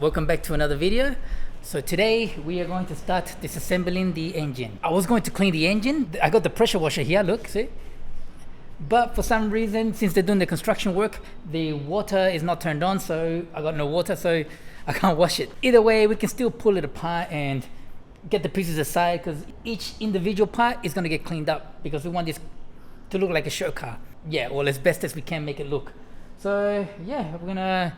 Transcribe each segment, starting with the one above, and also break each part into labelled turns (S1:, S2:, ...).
S1: Welcome back to another video. So today we are going to start disassembling the engine. I was going to clean the engine. I got the pressure washer here, look, see? But for some reason, since they're doing the construction work, the water is not turned on, so I got no water, so I can't wash it. Either way, we can still pull it apart and get the pieces aside, because each individual part is going to get cleaned up because we want this to look like a show car. Yeah, well, as best as we can make it look. So yeah, we're gonna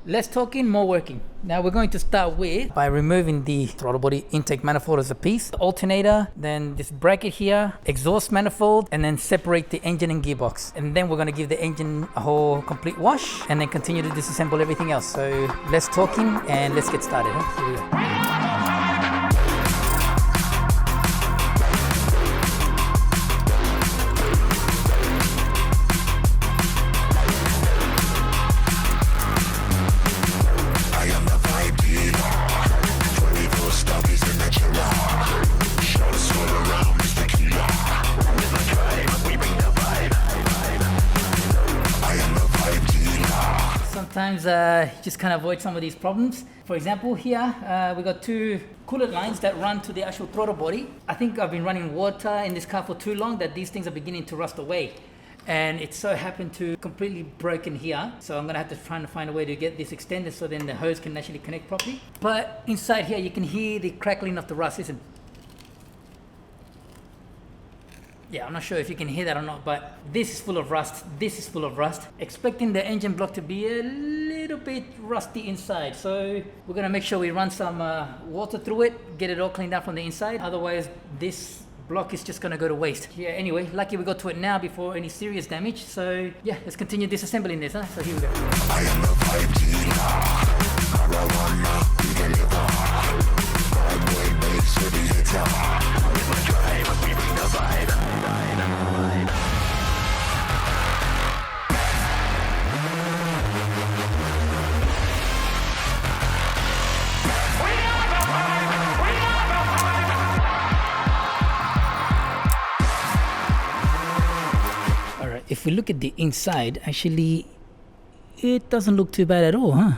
S1: less talking, more working. Now we're going to start with by removing the throttle body intake manifold as a piece, the alternator, then this bracket here, exhaust manifold, and then separate the engine and gearbox. And then we're going to give the engine a whole complete wash and then continue to disassemble everything else. So less talking and let's get started. Here we go. Sometimes you just can't avoid some of these problems. For example, here we got two coolant lines that run to the actual throttle body. I think I've been running water in this car for too long that these things are beginning to rust away. And it so happened to completely broken here. So I'm gonna have to try and find a way to get this extended so then the hose can actually connect properly. But inside here you can hear the crackling of the rust, isn't it? Yeah, I'm not sure if you can hear that or not, but this is full of rust. This is full of rust. Expecting the engine block to be a little bit rusty inside. So we're gonna make sure we run some water through it, get it all cleaned out from the inside. Otherwise, this block is just gonna go to waste. Yeah, anyway, lucky we got to it now before any serious damage. So yeah, let's continue disassembling this, huh? So here we go. I am the vibe dealer. Marijuana, we deliver. Vibe way bass with the hitter. With my drive, we bring the vibe. If we look at the inside, actually, it doesn't look too bad at all, huh?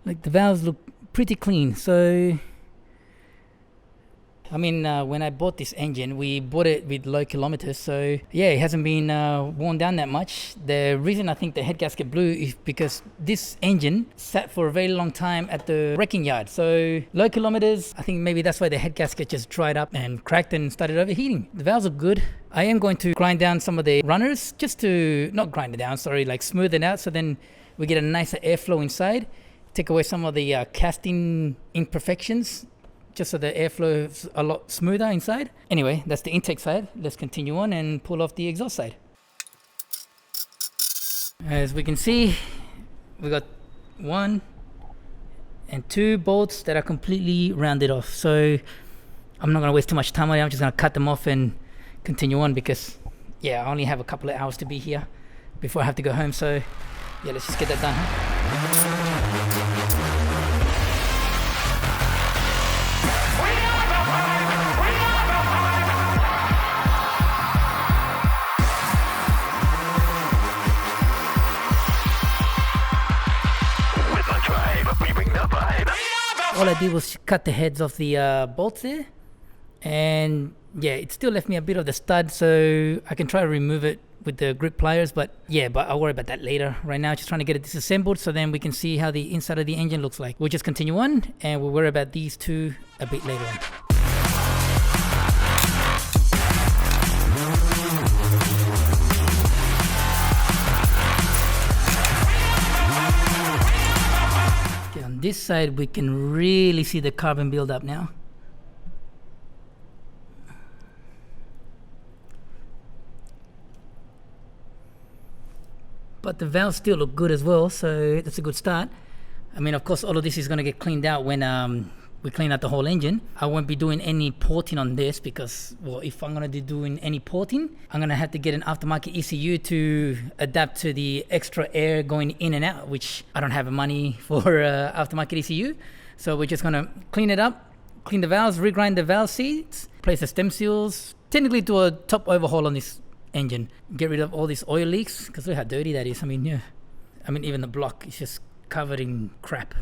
S1: Like the valves look pretty clean. So, I mean, when I bought this engine, we bought it with low kilometers. So yeah, it hasn't been worn down that much. The reason I think the head gasket blew is because this engine sat for a very long time at the wrecking yard. So low kilometers, I think maybe that's why the head gasket just dried up and cracked and started overheating. The valves are good. I am going to grind down some of the runners just to, not grind it down, sorry, like smooth it out so then we get a nicer airflow inside. Take away some of the casting imperfections just so the airflow is a lot smoother inside. Anyway, that's the intake side. Let's continue on and pull off the exhaust side. As we can see, we got 1 and 2 bolts that are completely rounded off. So I'm not gonna waste too much time on it. I'm just gonna cut them off and continue on because yeah, I only have a couple of hours to be here before I have to go home. So yeah, let's just get that done, huh? All I did was cut the heads off the bolts there, and yeah, it still left me a bit of the stud, so I can try to remove it with the grip pliers, but yeah, but I'll worry about that later. Right now, just trying to get it disassembled so then we can see how the inside of the engine looks like. We'll just continue on, and we'll worry about these two a bit later on. On this side we can really see the carbon buildup now. But the valves still look good as well, so that's a good start. I mean, of course, all of this is going to get cleaned out when we clean out the whole engine. I won't be doing any porting on this because, well, if I'm going to be doing any porting, I'm going to have to get an aftermarket ECU to adapt to the extra air going in and out, which I don't have the money for aftermarket ECU. So we're just going to clean it up, clean the valves, regrind the valve seats, place the stem seals, technically do a top overhaul on this engine, get rid of all these oil leaks because look how dirty that is. I mean, yeah, I mean even the block is just covered in crap.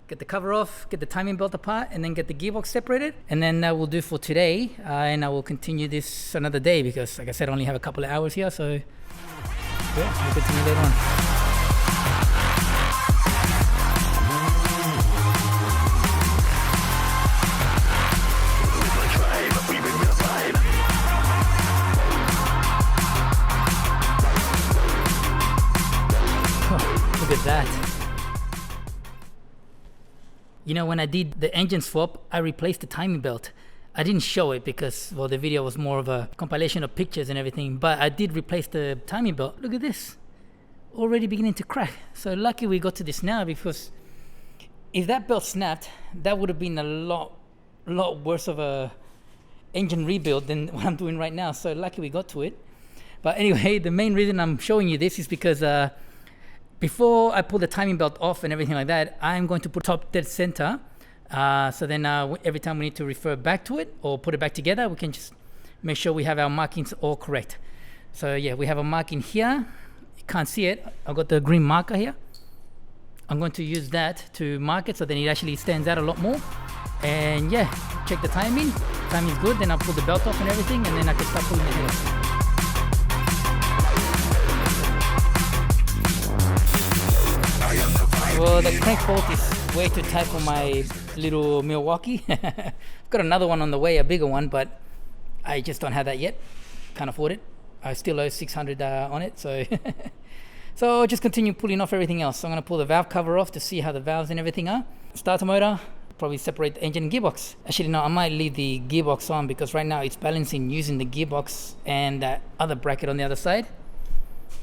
S1: Get the cover off, get the timing belt apart, and then get the gearbox separated. And then that will do for today. And I will continue this another day because, like I said, I only have a couple of hours here. So yeah, I'll continue later on. Look at that. You know, when I did the engine swap, I replaced the timing belt. I didn't show it because, well, the video was more of a compilation of pictures and everything, but I did replace the timing belt. Look at this. Already beginning to crack. So lucky we got to this now, because if that belt snapped, that would have been a lot worse of a engine rebuild than what I'm doing right now. So lucky we got to it. But anyway, the main reason I'm showing you this is because before I pull the timing belt off and everything like that, I'm going to put top dead center. So then every time we need to refer back to it or put it back together, we can just make sure we have our markings all correct. So yeah, we have a marking here. You can't see it. I've got the green marker here. I'm going to use that to mark it so then it actually stands out a lot more. And yeah, check the timing. Timing's good. Then I'll pull the belt off and everything, and then I can start pulling the head off. Well, the crank bolt is way too tight for my little Milwaukee. I've got another one on the way, a bigger one, but I just don't have that yet. Can't afford it. I still owe 600 on it, so so I'll just continue pulling off everything else. So I'm going to pull the valve cover off to see how the valves and everything are. Start the motor, probably separate the engine and gearbox. Actually, no, I might leave the gearbox on because right now it's balancing using the gearbox and that other bracket on the other side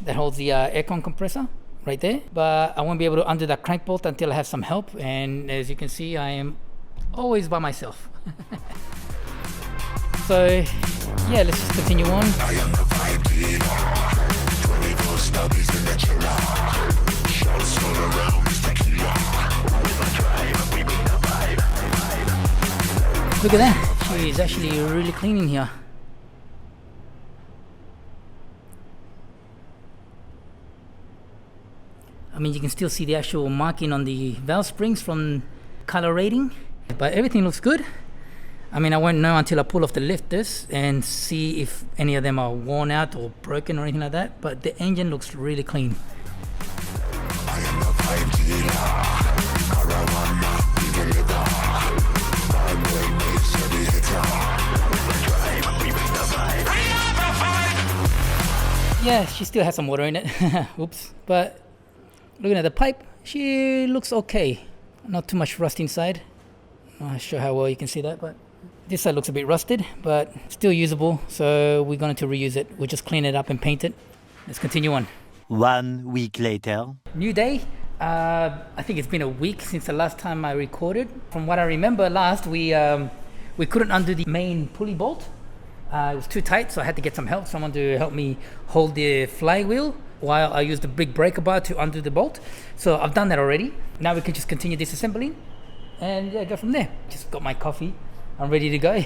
S1: that holds the aircon compressor. Right there, but I won't be able to undo that crank bolt until I have some help, and as you can see, I am always by myself. So yeah, let's just continue on. Look at that, she is actually really clean in here. I mean, you can still see the actual marking on the valve springs from color rating, but everything looks good. I mean, I won't know until I pull off the lifters and see if any of them are worn out or broken or anything like that, but the engine looks really clean. Yeah, she still has some water in it. Oops. But looking at the pipe, she looks okay. Not too much rust inside. I'm not sure how well you can see that, but this side looks a bit rusted, but still usable. So we're going to reuse it. We'll just clean it up and paint it. Let's continue on.
S2: 1 week later.
S1: New day. I think it's been a week since the last time I recorded. From what I remember last, we couldn't undo the main pulley bolt. It was too tight, so I had to get some help. Someone to help me hold the flywheel while I used the big breaker bar to undo the bolt. So I've done that already. Now we can just continue disassembling and yeah, go from there. Just got my coffee. I'm ready to go.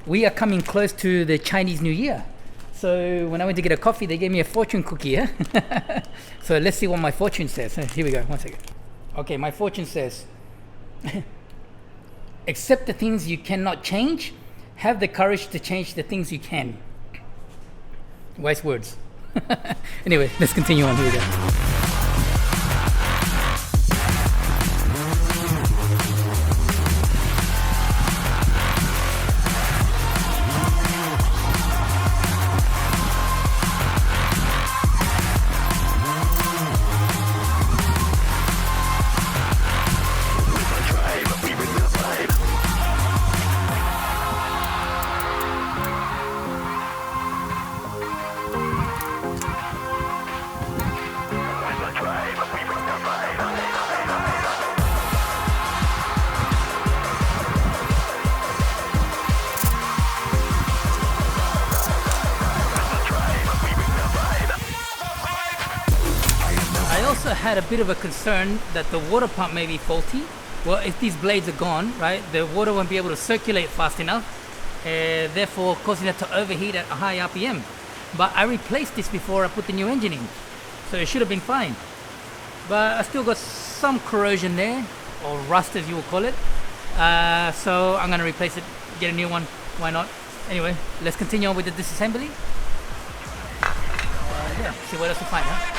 S1: We are coming close to the Chinese New Year. So when I went to get a coffee, they gave me a fortune cookie. Yeah? So let's see what my fortune says. Here we go. 1 second. Okay, my fortune says, accept the things you cannot change. Have the courage to change the things you can. Wise words. Anyway, let's continue on. Here we go. I had a bit of a concern that the water pump may be faulty. Well, if these blades are gone, right, the water won't be able to circulate fast enough, therefore causing it to overheat at a high RPM. But I replaced this before I put the new engine in, so it should have been fine. But I still got some corrosion there, or rust as you will call it. So I'm going to replace it, get a new one, why not? Anyway, let's continue on with the disassembly. Yeah, see what else we find, huh?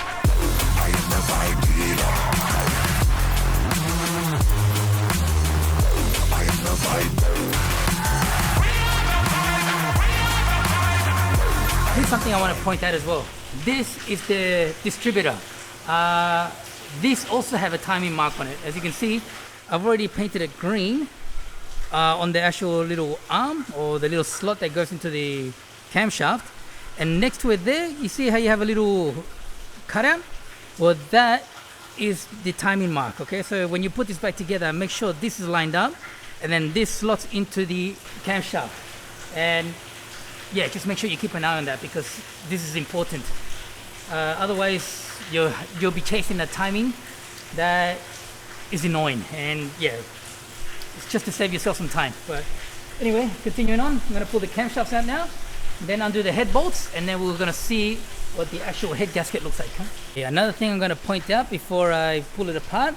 S1: Here's something I want to point out as well. This is the distributor. This also have a timing mark on it. As you can see, I've already painted it green on the actual little arm or the little slot that goes into the camshaft. And next to it there, you see how you have a little cutout? Well, that is the timing mark, okay? So when you put this back together, make sure this is lined up and then this slots into the camshaft. And yeah, just make sure you keep an eye on that because this is important. Otherwise, you'll be chasing the timing that is annoying. And yeah, it's just to save yourself some time. But anyway, continuing on, I'm gonna pull the camshafts out now, then undo the head bolts, and then we're gonna see what the actual head gasket looks like. Huh? Yeah, another thing I'm gonna point out before I pull it apart,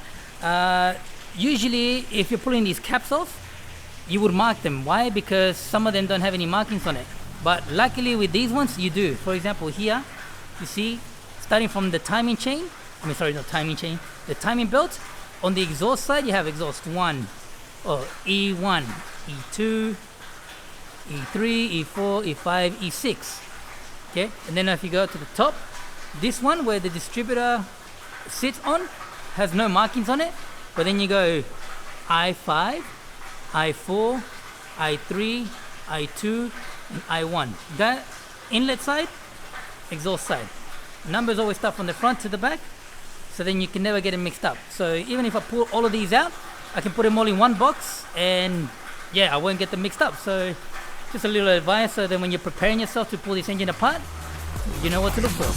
S1: usually if you're pulling these caps off, you would mark them. Why? Because some of them don't have any markings on it. But luckily with these ones, you do. For example, here, you see, starting from the timing chain, the timing belt, on the exhaust side, you have exhaust 1, or E1, E2, E3, E4, E5, E6. Okay, and then if you go to the top, this one where the distributor sits on has no markings on it, but then you go I5, I4, I3, I2, and I1. That inlet side, exhaust side. Numbers always start from the front to the back, so then you can never get it mixed up. So even if I pull all of these out, I can put them all in one box, and yeah, I won't get them mixed up. So just a little advice, so then when you're preparing yourself to pull this engine apart, you know what to look for.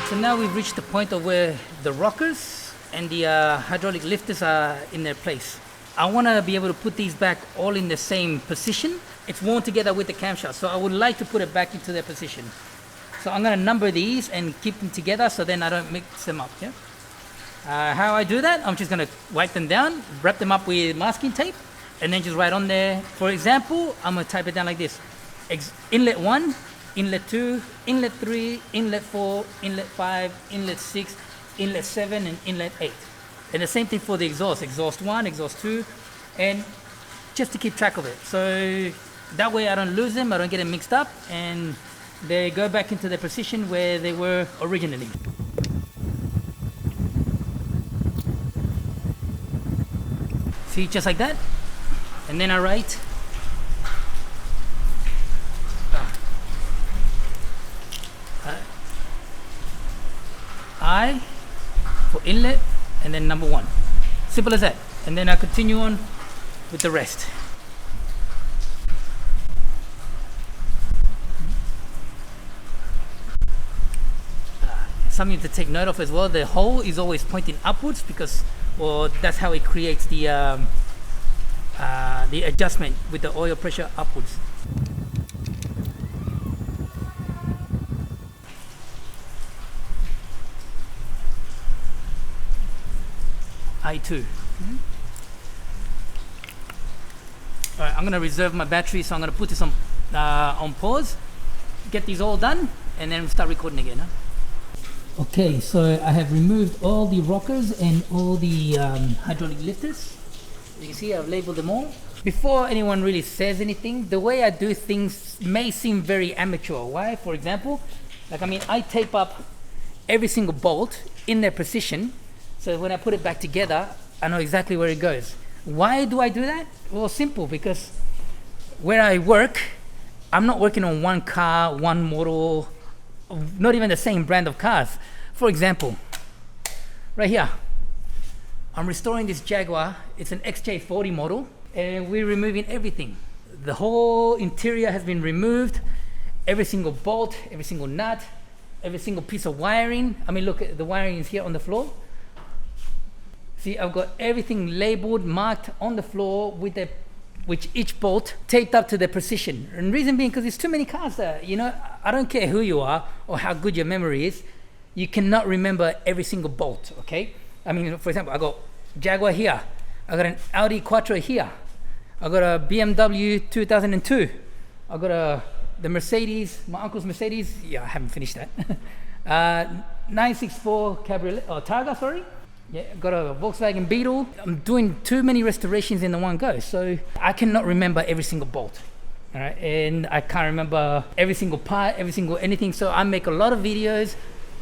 S1: So now we've reached the point of where the rockers and the hydraulic lifters are in their place. I want to be able to put these back all in the same position. It's worn together with the camshaft, so I would like to put it back into their position. So I'm going to number these and keep them together so then I don't mix them up. Yeah? How I do that, I'm just going to wipe them down, wrap them up with masking tape, and then just write on there. For example, I'm going to type it down like this. Inlet 1, Inlet 2, Inlet 3, Inlet 4, Inlet 5, Inlet 6, Inlet 7, and Inlet 8. And the same thing for the exhaust. Exhaust 1, Exhaust 2, and just to keep track of it. So that way I don't lose them, I don't get them mixed up, and they go back into their position where they were originally. See, just like that. And then I write I for inlet and then number 1. Simple as that. And then I continue on with the rest. Something to take note of as well, the hole is always pointing upwards because, well, that's how it creates the adjustment with the oil pressure upwards. I2. Alright, I'm going to reserve my battery, so I'm going to put this on pause, get these all done, and then start recording again. Huh? Okay, so I have removed all the rockers and all the hydraulic lifters. You can see I've labeled them all. Before anyone really says anything, the way I do things may seem very amateur. Why? For example, I tape up every single bolt in their position, so when I put it back together, I know exactly where it goes. Why do I do that? Well, simple, because where I work, I'm not working on one car, one model, not even the same brand of cars. For example, right here, I'm restoring this Jaguar. It's an XJ40 model, and we're removing everything. The whole interior has been removed, every single bolt, every single nut, every single piece of wiring. I mean, look, the wiring is here on the floor. See, I've got everything labeled, marked on the floor with each bolt taped up to the precision. And reason being, because there's too many cars there. You know, I don't care who you are or how good your memory is, you cannot remember every single bolt, okay? I mean, for example, I got Jaguar here. I got an Audi Quattro here. I got a BMW 2002. I got the Mercedes, my uncle's Mercedes. Yeah, I haven't finished that. 964 Cabriolet, Targa, sorry. Yeah, got a Volkswagen Beetle. I'm doing too many restorations in the one go, so I cannot remember every single bolt. All right, and I can't remember every single part, every single anything. So I make a lot of videos,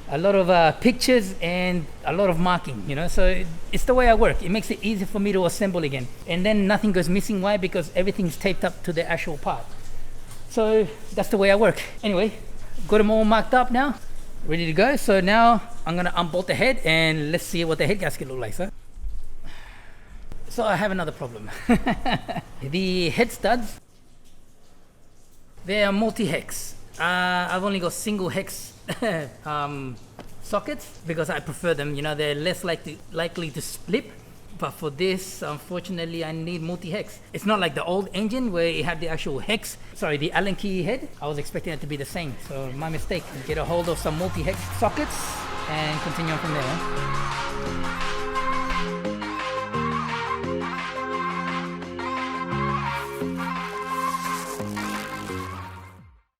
S1: a lot of pictures, and a lot of marking, you know. So it's the way I work. It makes it easy for me to assemble again, and then nothing goes missing. Why? Because everything's taped up to the actual part. So that's the way I work. Anyway, got them all marked up now, ready to go. So now I'm gonna unbolt the head and let's see what the head gasket looks like. So I have another problem. The head studs, they are multi-hex. I've only got single hex sockets because I prefer them. You know, they're less likely to split. But for this, unfortunately, I need multi-hex. It's not like the old engine where it had the actual hex, the Allen key head. I was expecting it to be the same. So my mistake. Get a hold of some multi-hex sockets and continue on from there.